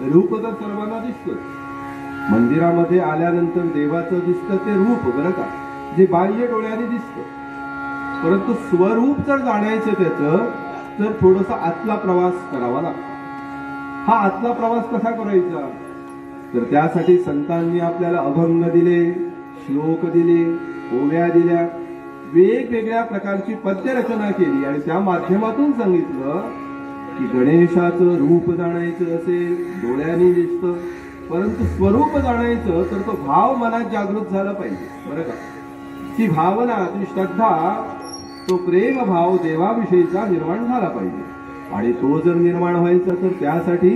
रूप तर सर्वांना दिसतं. मंदिरामध्ये आल्यानंतर देवाचं दिसतं ते रूप, बरं का, जे बाह्य डोळ्याने दिसतं. परंतु स्वरूप जर जाणायचं त्याचं, तर थोडासा आतला प्रवास करावा लागतो. हा आतला प्रवास कसा करायचा, तर त्यासाठी संतांनी आपल्याला अभंग दिले, श्लोक दिले, ओव्या दिल्या, वेगवेगळ्या प्रकारची पद्यरचना केली आणि त्या माध्यमातून सांगितलं की गणेशाचं रूप जाणायचं असेल डोळ्यांनी दिसतं, परंतु स्वरूप जाणायचं तर तो भाव मनात जागृत झाला पाहिजे, बरं का. ती भावना, ती श्रद्धा, तो प्रेम भाव देवाविषयीचा निर्माण झाला पाहिजे. आणि तो जर निर्माण व्हायचा तर त्यासाठी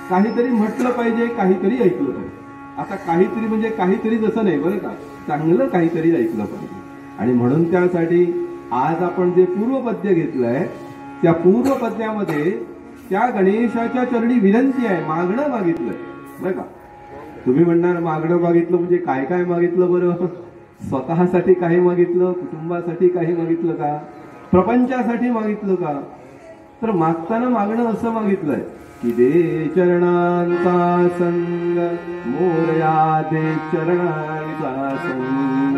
काहीतरी म्हटलं पाहिजे, काहीतरी ऐकलं पाहिजे. आता काहीतरी म्हणजे काहीतरी जसं नाही, बरं का, चांगलं काहीतरी ऐकलं पाहिजे. आणि म्हणून त्यासाठी आज आपण जे पूर्वपद्य घेतलंय त्या पूर्वपद्यामध्ये त्या गणेशाच्या चरणी विनंती आहे, मागणं मागितलंय, बरं का. तुम्ही म्हणणार मागणं मागितलं म्हणजे काय काय मागितलं बरं? स्वतःसाठी काही मागितलं, कुटुंबासाठी काही मागितलं का, प्रपंचासाठी मागितलं का? तर मागताना मागणं असं मागितलंय की दे चरणांचा संग मोरया, दे चरणांचा संग,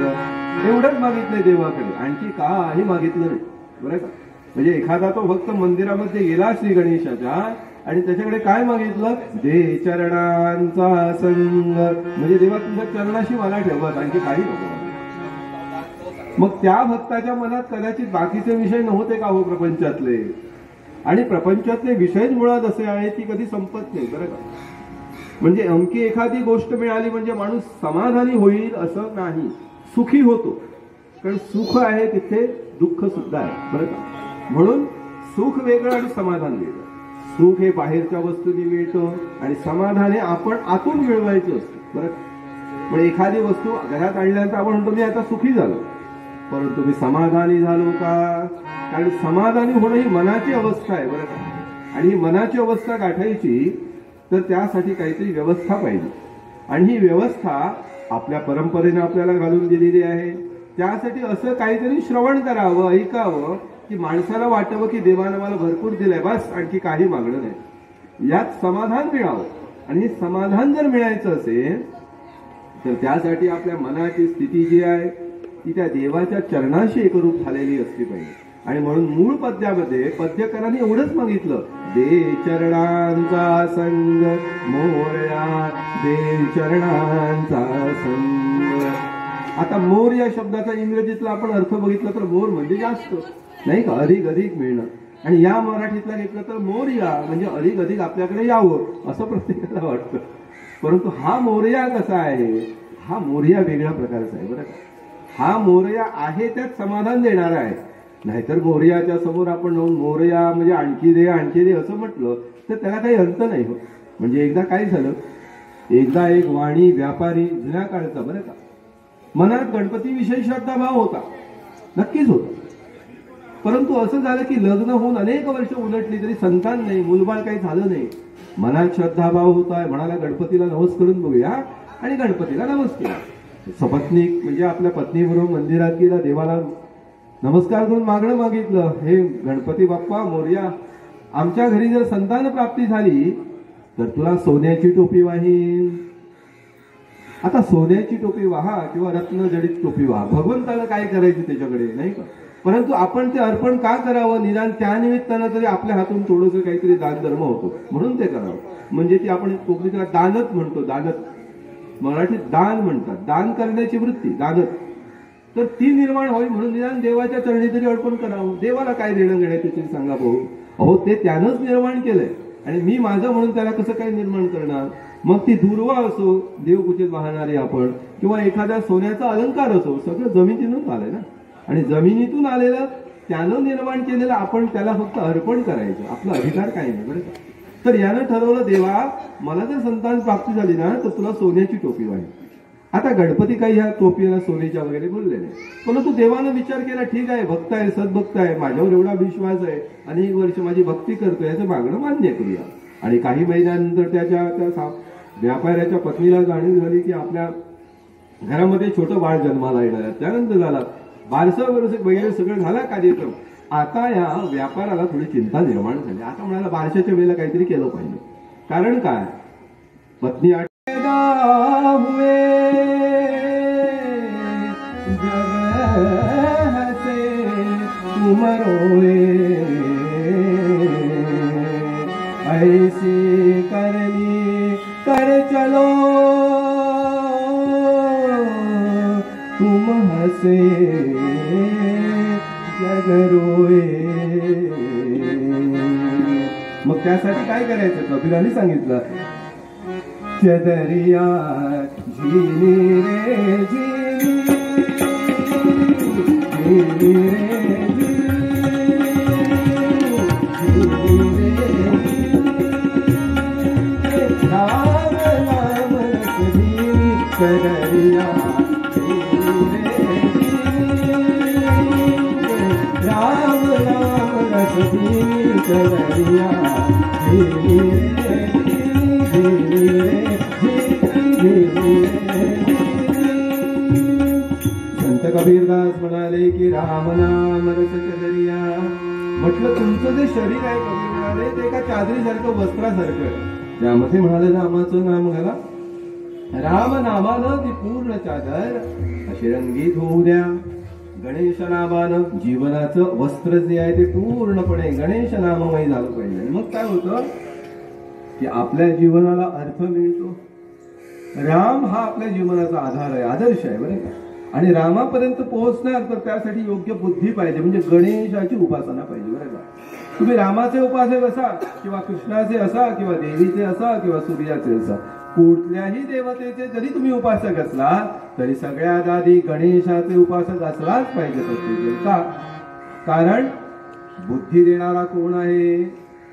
एवढंच मागितलंय देवाकडे, आणखी काही मागितलं नाही, बरं का. म्हणजे एखादा तो भक्त मंदिरामध्ये गेला श्री गणेशाच्या आणि त्याच्याकडे काय मागितलं, दे चरणांचा संग, म्हणजे देवा तुझ्या चरणाशी मला ठेवत, आणखी काही नको. मग त्या भक्ताच्या मनात कदाचित बाकीचे विषय नव्हते का हो प्रपंचातले, आणि प्रपंचातले विषयच मुळात असे आहेत की कधी संपत नाही, बरं का. म्हणजे अमकी एखादी गोष्ट मिळाली म्हणजे माणूस समाधानी होईल असं नाही, सुखी होतो. कारण सुख आहे तिथे दुःख सुद्धा आहे, बरं का. म्हणून सुख वेगळं आणि समाधान वेगळं. सुख हे बाहेरच्या वस्तूंनी मिळतं आणि समाधान हे आपण आतून मिळवायचं असतं, बरं का. म्हणजे एखादी वस्तू घरात आणल्यानंतर आपण म्हणतो मी आता सुखी झालो, परंतु मी समाधानी झालो का? कारण समाधानी होणं ही मनाची अवस्था आहे, बरं का. आणि ही मनाची अवस्था गाठायची तर त्यासाठी काहीतरी व्यवस्था पाहिजे. आणि ही व्यवस्था आपल्या परंपरेने आपल्याला घालून दिलेली आहे. त्यासाठी असं काहीतरी श्रवण करावं, ऐकावं की माणसाला वाटावं की देवानं मला भरपूर दिलंय, बस आणखी काही मागणं नाही, यात समाधान मिळावं. आणि हे समाधान जर मिळायचं असेल तर त्यासाठी आपल्या मनाची स्थिती जी आहे ती त्या देवाच्या चरणाशी एकरूप झालेली असली पाहिजे. आणि म्हणून मूळ पद्यामध्ये पद्यकारांनी एवढंच मागितलं, दे चरणांचा संग मोरया, दे चरणांचा संग. आता मोर या शब्दाचा इंग्रजीतला आपण अर्थ बघितला तर मोर म्हणजे जास्त, नाही का, अधिक अधिक मिळणं. आणि या मराठीतला घेतलं तर मोरया म्हणजे अधिक अधिक आपल्याकडे यावं असं प्रत्येकाला वाटतं. परंतु हा मोरया कसा आहे, हा मोरया वेगळ्या प्रकारचा आहे, बरं का. हा मोरया आहे त्यात समाधान देणारा आहे. नाहीतर मोरयाच्या समोर आपण मोरया म्हणजे आणखी दे आणखी दे असं म्हटलं तर त्याला काही अर्थ नाही होत. म्हणजे एकदा काय झालं, एकदा एक वाणी व्यापारी जुन्या काळचा, बरं का, मनात गणपतीविषयी श्रद्धाभाव होता, नक्कीच होता. परंतु असं झालं की लग्न होऊन अनेक वर्ष उलटली तरी संतान नाही, मुलबाळ काही झालं नाही. मनात श्रद्धाभाव होता, म्हणाला गणपतीला नमस्कार करून बघूया, आणि गणपतीला नमस्कार. सपत्नीक म्हणजे आपल्या पत्नीबरोबर मंदिरात गेला, देवाला नमस्कार करून मागणं मागितलं, हे गणपती बाप्पा मोरया, आमच्या घरी जर संतान प्राप्ती झाली तर तुला सोन्याची टोपी वाहीन. आता सोन्याची टोपी वाहा किंवा रत्न जडित टोपी वाहा, भगवंताला काय करायचं त्याच्याकडे, नाही का. परंतु आपण ते अर्पण का करावं, निदान त्यानिमित्तानं तरी आपल्या हातून थोडंसं काहीतरी दानधर्म होतो म्हणून ते करावं. म्हणजे ती आपण कोकणीला दानत म्हणतो, दानत, मराठीत दान म्हणतात, दान करण्याची वृत्ती दानत, तर ती निर्माण व्हावी म्हणून निदान देवाच्या चरणी तरी अर्पण करावं. देवाला काय देणं घेणं त्याची सांगा भाऊ, अहो ते त्यानंच निर्माण केलंय आणि मी माझं म्हणून त्याला कसं काय निर्माण करणार. मग ती दुर्वा असो, देवपूजेत वाहणारे आपण, किंवा एखाद्या सोन्याचा अलंकार असो, सगळं जमिनीतूनच आलंय ना. आणि जमिनीतून आलेलं त्यानं निर्माण केलेलं आपण त्याला फक्त अर्पण करायचं, आपला अधिकार काही नाही, बरं का. तर यानं ठरवलं, देवा मला जर संतान प्राप्ती झाली ना तर तुला सोन्याची टोपी वाहील. आता गणपती काही ह्या टोपीला सोन्याच्या वगैरे बोलले नाही, परंतु देवानं विचार केला, ठीक आहे, भक्त आहे, सद्भक्त आहे, माझ्यावर एवढा विश्वास आहे, अनेक वर्ष माझी भक्ती करतोय, याचं मागणं मान्य करूया. आणि काही महिन्यानंतर त्या व्यापाऱ्याच्या पत्नीला जाणीव झाली की आपल्या घरामध्ये छोटं बाळ जन्माला येणार आहे. त्यानंतर झाला बारसं वगैरे सगळं झाला कार्यक्रम. आता या व्यापाराला थोडी चिंता निर्माण झाली. आता म्हणाला बारशाच्या वेळेला काहीतरी केलं पाहिजे. कारण काय, पत्नी पैदा हुए जग हसे तुम रोए, ऐसी करनी कर चलो तुम हसे जग रोए. मग त्यासाठी काय करायचं कबीराने सांगितलं, चदरिया झिनी रे झिनी, झिनी रे झिनी, राम नाम रस झिनी, चदरिया झिनी रे झिनी, राम नाम रस झिनी, चदरिया झिनी रे संत कबीरदास म्हणाले की राम नाम रस चदरिया. म्हटलं तुमचं जे शरीर आहे कबीर म्हणाले ते एका चादरीसारखं वस्त्रासारखं आहे, त्यामध्ये म्हणाले रामाचं नाम घाला, राम नामानं ती पूर्ण चादर अशी रंगीत होऊ द्या. गणेश नामानं जीवनाचं वस्त्र जे आहे ते पूर्णपणे गणेश नाममय झालं पाहिजे. मग काय होतं की आपल्या जीवनाला अर्थ मिळतो. राम हा आपल्या जीवनाचा आधार आहे, आदर्श आहे बरं का. आणि रामापर्यंत पोहोचणार तर त्यासाठी योग्य बुद्धी पाहिजे, म्हणजे गणेशाची उपासना पाहिजे बरं का. तुम्ही रामाचे उपासक असा किंवा कृष्णाचे असा किंवा देवीचे असा किंवा सूर्याचे असा, कुठल्याही देवतेचे जरी तुम्ही उपासक असला तरी सगळ्यात आधी गणेशाचे उपासक असलाच पाहिजे प्रत्येक. का? कारण बुद्धी देणारा कोण आहे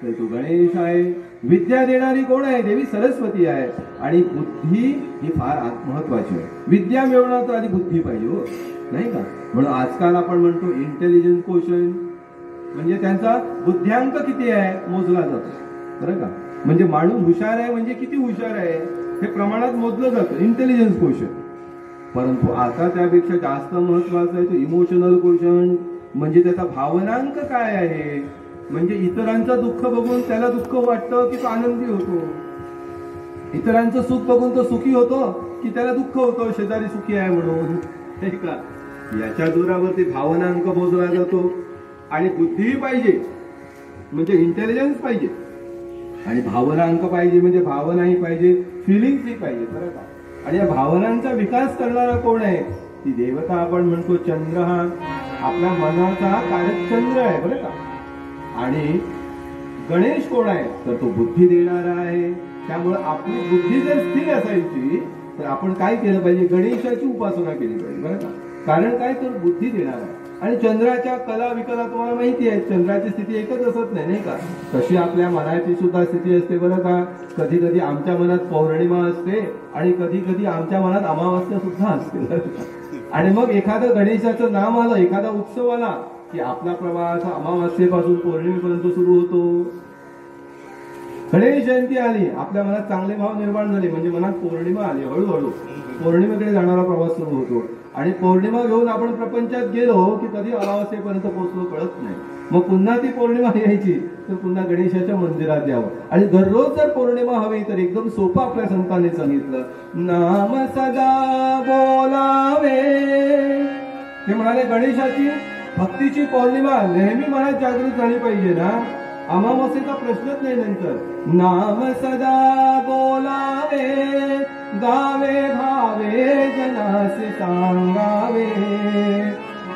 तर तो गणेश आहे. विद्या देणारी कोण आहे? देवी सरस्वती आहे. आणि बुद्धी ही फार महत्वाची आहे. विद्या मिळवणार तर आधी बुद्धी पाहिजे हो, नाही का. म्हणून आजकाल आपण म्हणतो इंटेलिजन्स क्वोशंट, म्हणजे त्यांचा बुद्ध्यांक किती आहे मोजला जातो बरं का. म्हणजे माणूस हुशार आहे म्हणजे किती हुशार आहे हे प्रमाणात मोजलं जातं इंटेलिजन्स क्वोशंट. परंतु आता त्यापेक्षा जास्त महत्वाचं आहे तो इमोशनल क्वोशंट, म्हणजे त्याचा भावनांक काय आहे. म्हणजे इतरांचं दुःख बघून त्याला दुःख वाटतं की तो आनंदी होतो, इतरांचं सुख बघून तो सुखी होतो की त्याला दुःख होतं शेजारी सुखी आहे म्हणून, नाही का. याच्या जोरावरती भावनांक मोजला जातो. आणि बुद्धी पाहिजे म्हणजे इंटेलिजन्स पाहिजे, आणि भावनांक पाहिजे म्हणजे भावनाही पाहिजे, फिलिंग्सही पाहिजे बरं का. आणि या भावनांचा विकास करणारा कोण आहे? ती देवता आपण म्हणतो चंद्र, हा आपल्या मनाचा कारक चंद्र आहे बरं का. आणि गणेश कोण आहे तर तो बुद्धी देणारा आहे. त्यामुळे आपली बुद्धी जर स्थिर असायची तर आपण काय केलं पाहिजे? गणेशाची उपासना केली पाहिजे बरं का. कारण काय तर बुद्धी देणार आहे. आणि चंद्राच्या कला विकला तुम्हाला माहिती आहे, चंद्राची स्थिती एकच असत नाही का. तशी आपल्या मनाची सुद्धा स्थिती असते बरं का. कधी कधी आमच्या मनात पौर्णिमा असते आणि कधी कधी आमच्या मनात अमावास्या सुद्धा असते. आणि मग एखादं गणेशाचं नाम आलं, एखादा उत्सव आला की आपला प्रवास अमावास्येपासून पौर्णिमेपर्यंत सुरू होतो. गणेश जयंती आली, आपल्या मनात चांगले भाव निर्माण झाले म्हणजे मनात पौर्णिमा आली, हळूहळू पौर्णिमेकडे जाणारा प्रवास सुरू होतो. आणि पौर्णिमा घेऊन आपण प्रपंचात गेलो की कधी अमावास्येपर्यंत पोहोचलो कळत नाही. मग पुन्हा ती पौर्णिमा यायची तर पुन्हा गणेशाच्या मंदिरात यावं. आणि दररोज जर पौर्णिमा हवी तर एकदम सोपं आपल्या संतांनी सांगितलं, नाम सदा बोलावे. ते म्हणाले गणेशाची भक्तीची पौर्णिमा नेहमी मनात जागृत झाली पाहिजे ना. अमावास्येचा प्रश्नच नाही. नंतर नाम सदा बोलावे, गावे भावे जनासे सांगावे,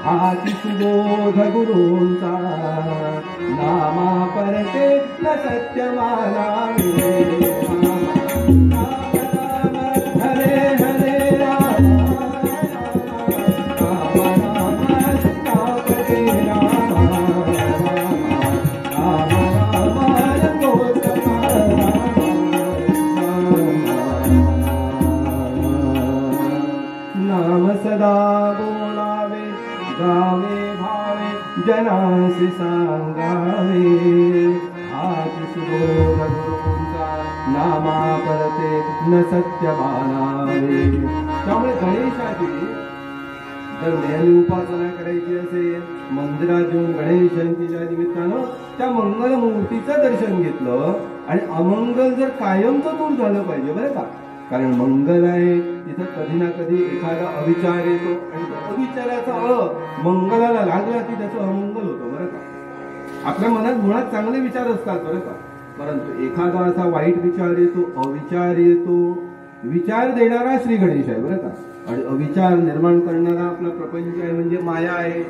हाती सुबोध गुरूंचा नामा परते न सत्य मानावे. हरे हरे राम सदा बोलावे, गावे भावे जनासी सांगावे, हात सुबोध गुरूंचा नामा परते न सत्य मानावे. त्यामुळे गणेशाची जर नेहमी उपासना करायची असेल, मंदिरात येऊन गणेश जयंतीच्या निमित्तानं त्या मंगल मूर्तीचं दर्शन घेतलं आणि अमंगल जर कायमचं दूर झालं पाहिजे बरं का. कारण मंगल आहे तिथं कधी ना कधी एखादा अविचार येतो आणि तो अविचाराचा मंगलाला लागला की त्याचं अमंगल होतं बरं का. आपल्या मनात मुळात चांगले विचार असतात बरं का, परंतु एखादा असा वाईट विचार येतो, अविचार येतो. विचार देणारा श्री गणेश आहे बरं का, आणि अविचार निर्माण करणारा आपला प्रपंच आहे म्हणजे माया आहे.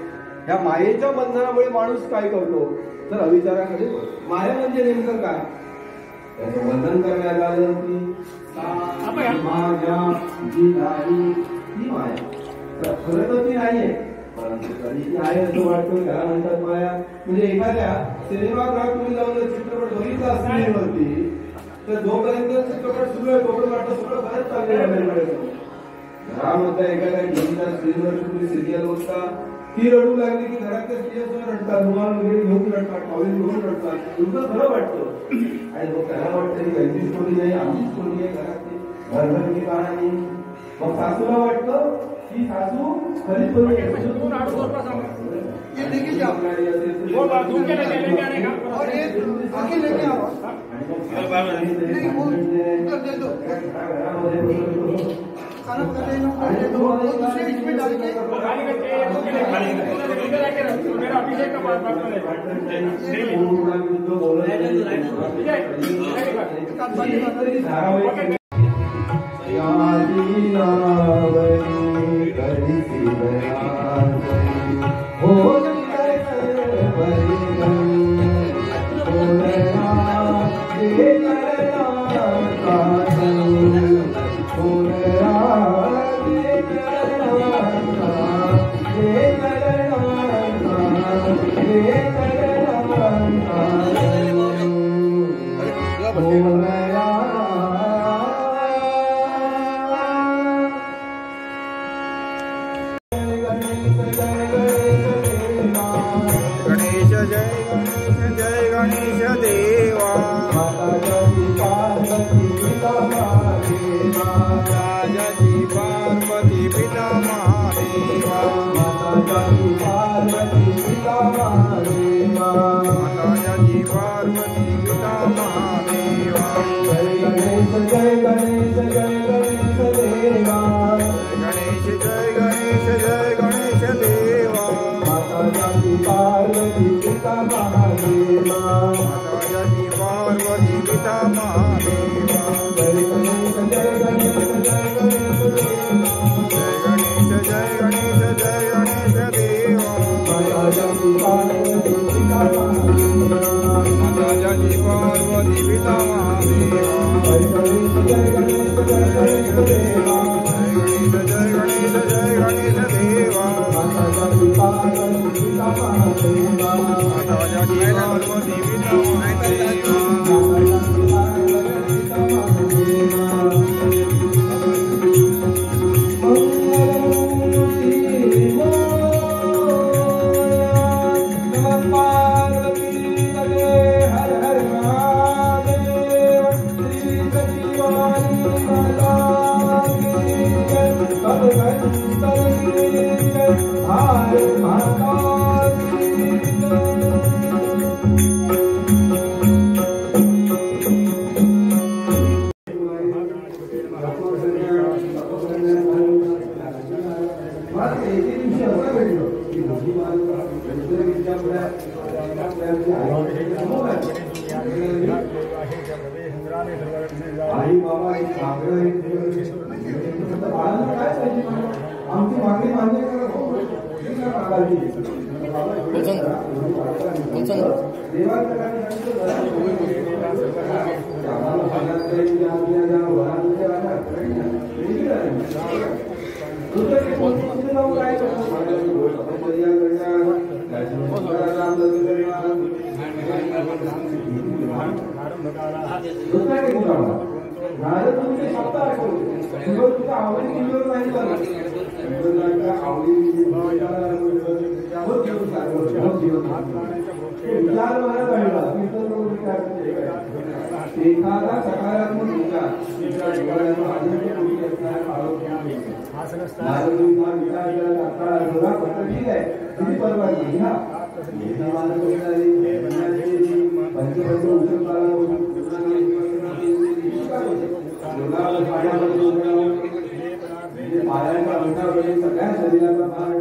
ह्या मायेच्या बंधनामुळे माणूस काय करतो तर अविचाराकडे. माया म्हणजे नेमकं काय, त्याचं बंधन करण्यात आलं की माया जी नाही ती माया. तर खरं तर ती नाहीये, परंतु तरी ती आहे असं वाटतं, त्याला म्हणतात माया. म्हणजे एखाद्या सिनेमागृहात तुम्ही जाऊन चित्रपट बघितला स्क्रीनवरती तर जोपर्यंत चित्रपट सुरू आहे तोपर्यंत वाटतं सगळं बरंच चाललेलं. घरामध्ये एखाद्या टीव्हीच्या स्क्रीनवर तुम्ही सिरियल बघता, ती रडू लागली की घरातल्या स्त्रिया रडतात, रुमाल वगैरे घेऊन रडतात, टॉवेल घेऊन रडतात. तुमचं खरं वाटतं आणि मग त्याला वाटतं की त्यांची स्टोरी नाही आमची स्टोरी आहे घरातली घरघरची कहाणी. मग सासूला वाटतं की सासू खरी स्टोरी एखादा सकारात्मक विचार तुमच्या डोळ्यातून आनंदपूर्ती असणाऱ्या आरोग्याने नारदूंना विचार करता जोरा पत्र ठीक आहे तुम्ही परवानगी घ्या पंचवर्ष उचलताना पायाचा अंगठा वगैरे सगळ्या शरीराचा भाग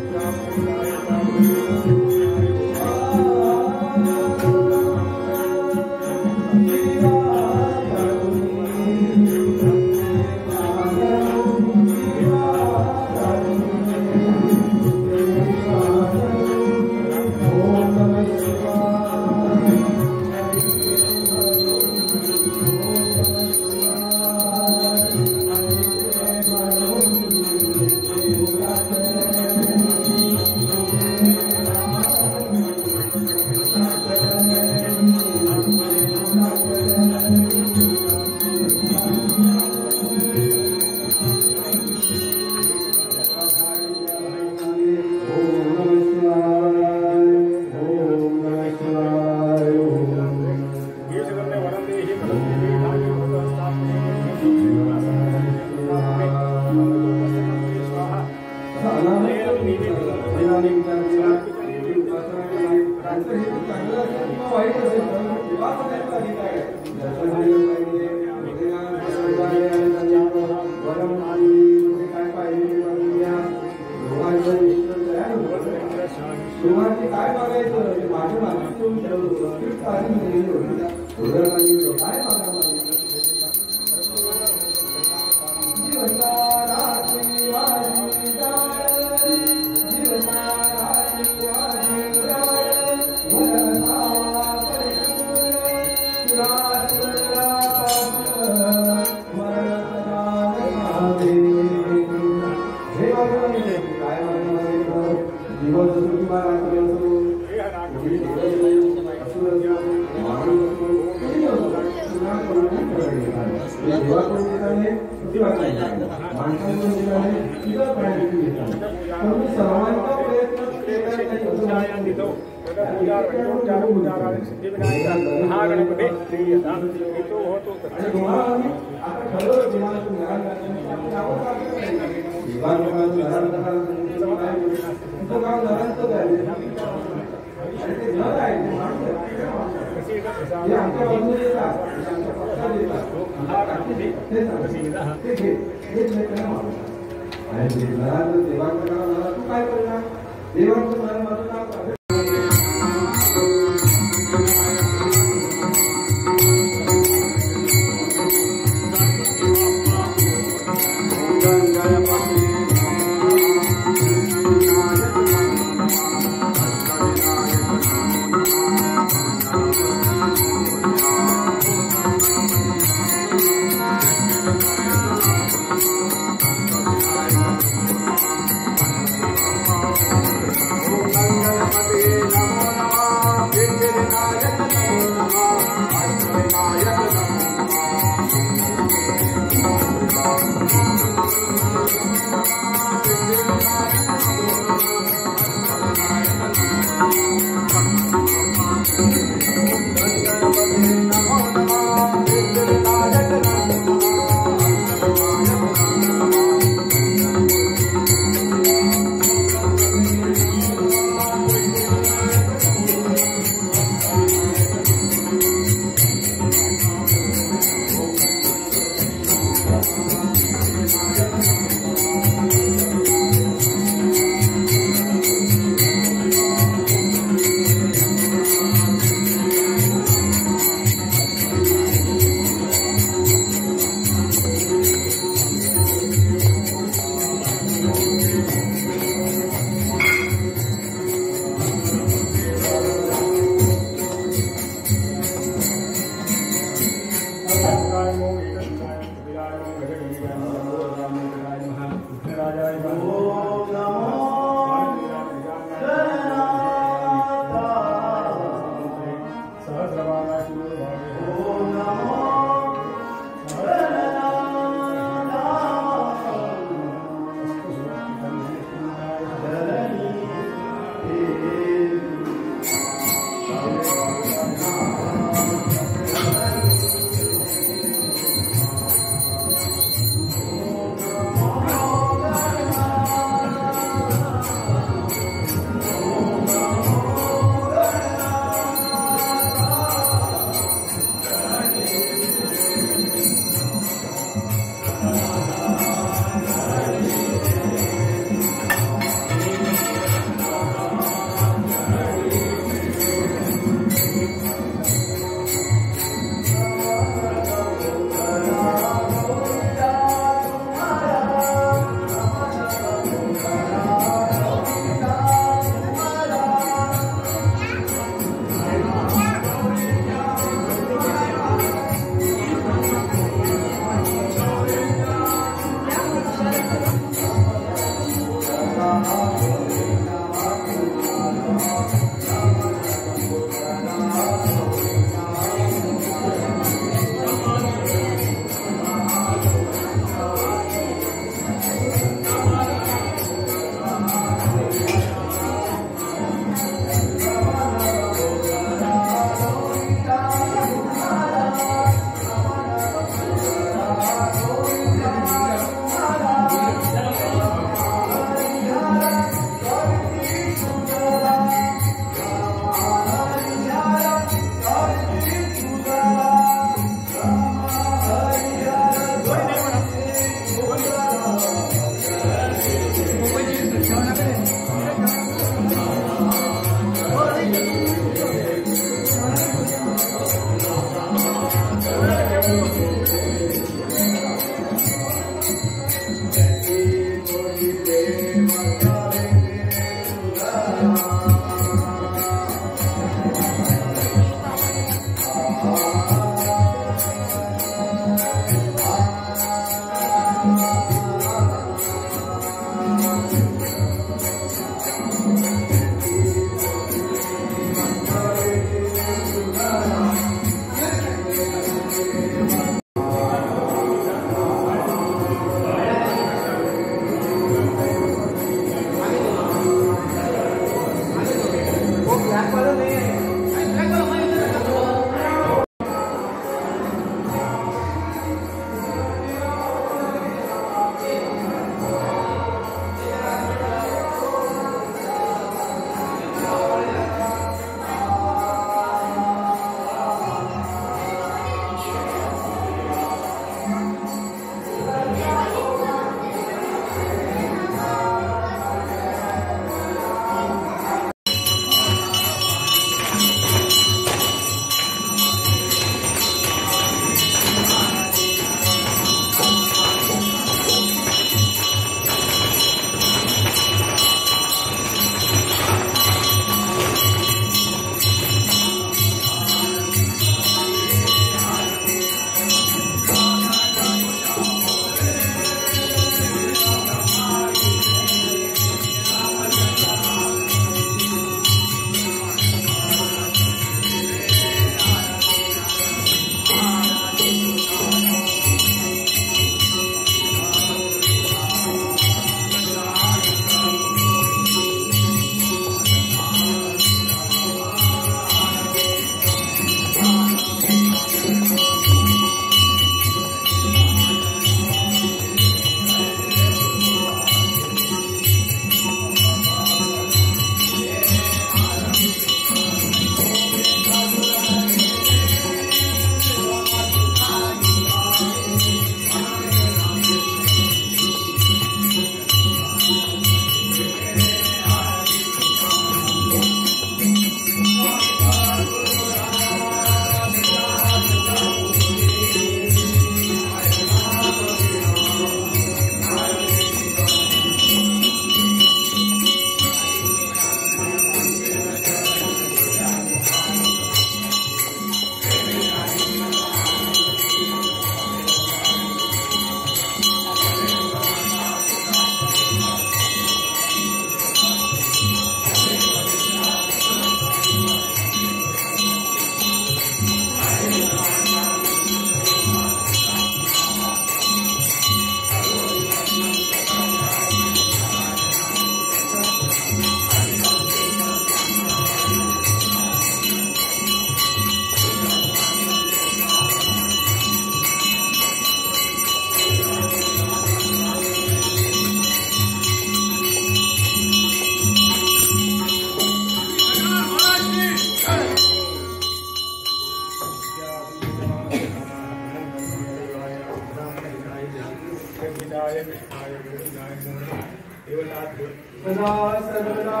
कृष्णाय गोविंदाय नमः देवताभ्यो सदा सर्वदा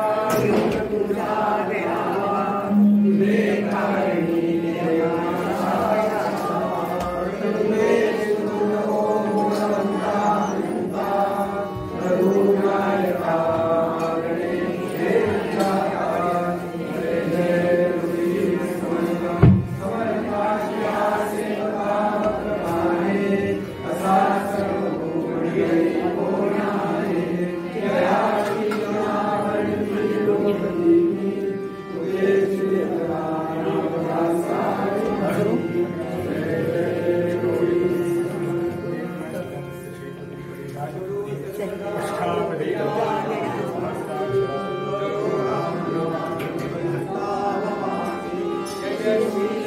पूजा Yes.